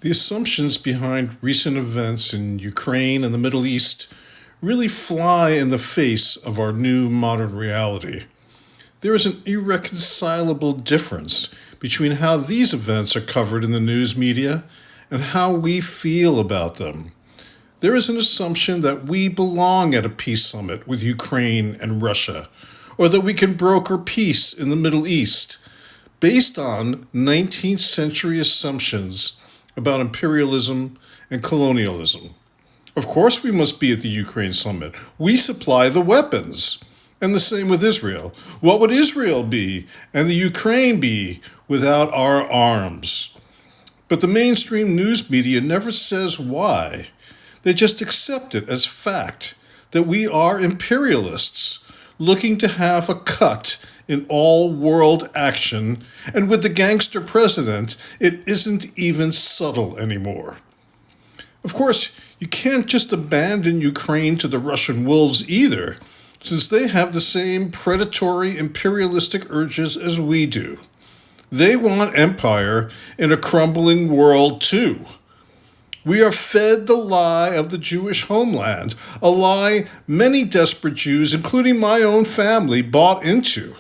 The assumptions behind recent events in Ukraine and the Middle East really fly in the face of our new modern reality. There is an irreconcilable difference between how these events are covered in the news media and how we feel about them. There is an assumption that we belong at a peace summit with Ukraine and Russia, or that we can broker peace in the Middle East, based on 19th century assumptions about imperialism and colonialism. Of course, we must be at the Ukraine summit. We supply the weapons. And the same with Israel. What would Israel be and the Ukraine be without our arms? But the mainstream news media never says why. They just accept it as fact that we are imperialists looking to have a cut in all world action, and with the gangster president, it isn't even subtle anymore. Of course, you can't just abandon Ukraine to the Russian wolves either, since they have the same predatory imperialistic urges as we do. They want empire in a crumbling world too. We are fed the lie of the Jewish homeland, a lie many desperate Jews, including my own family, bought into.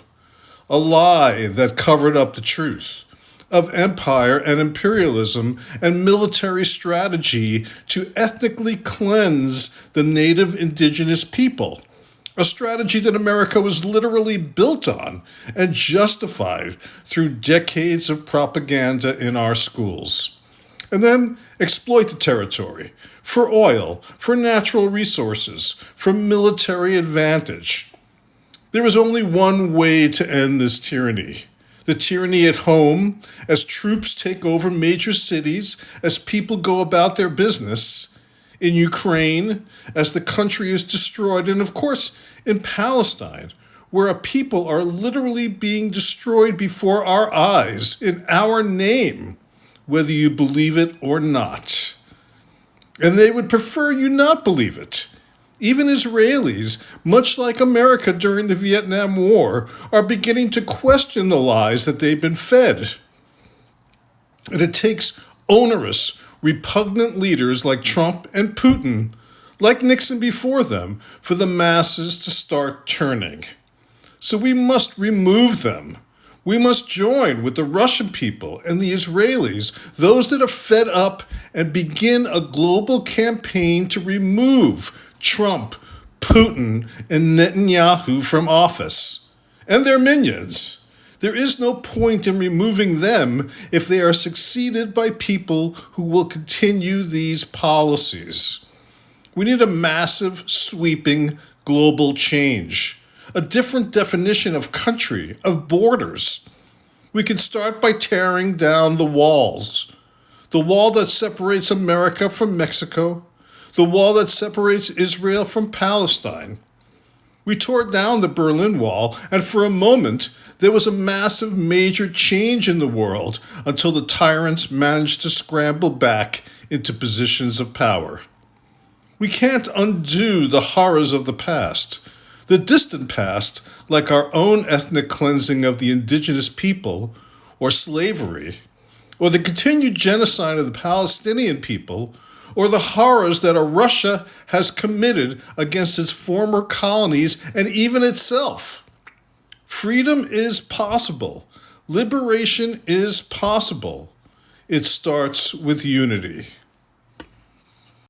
A lie that covered up the truth of empire and imperialism and military strategy to ethnically cleanse the native indigenous people. A strategy that America was literally built on and justified through decades of propaganda in our schools. And then exploit the territory for oil, for natural resources, for military advantage. There is only one way to end this tyranny. The tyranny at home, as troops take over major cities, as people go about their business. In Ukraine, as the country is destroyed, and of course, in Palestine, where a people are literally being destroyed before our eyes in our name, whether you believe it or not. And they would prefer you not believe it. Even Israelis, much like America during the Vietnam War, are beginning to question the lies that they've been fed. And it takes onerous, repugnant leaders like Trump and Putin, like Nixon before them, for the masses to start turning. So we must remove them. We must join with the Russian people and the Israelis, those that are fed up, and begin a global campaign to remove Trump, Putin, and Netanyahu from office, and their minions. There is no point in removing them if they are succeeded by people who will continue these policies. We need a massive, sweeping, global change, a different definition of country, of borders. We can start by tearing down the walls. The wall that separates America from Mexico, the wall that separates Israel from Palestine. We tore down the Berlin Wall, and for a moment, there was a massive major change in the world until the tyrants managed to scramble back into positions of power. We can't undo the horrors of the past, the distant past, like our own ethnic cleansing of the indigenous people, or slavery, or the continued genocide of the Palestinian people, or the horrors that Russia has committed against its former colonies and even itself. Freedom is possible. Liberation is possible. It starts with unity.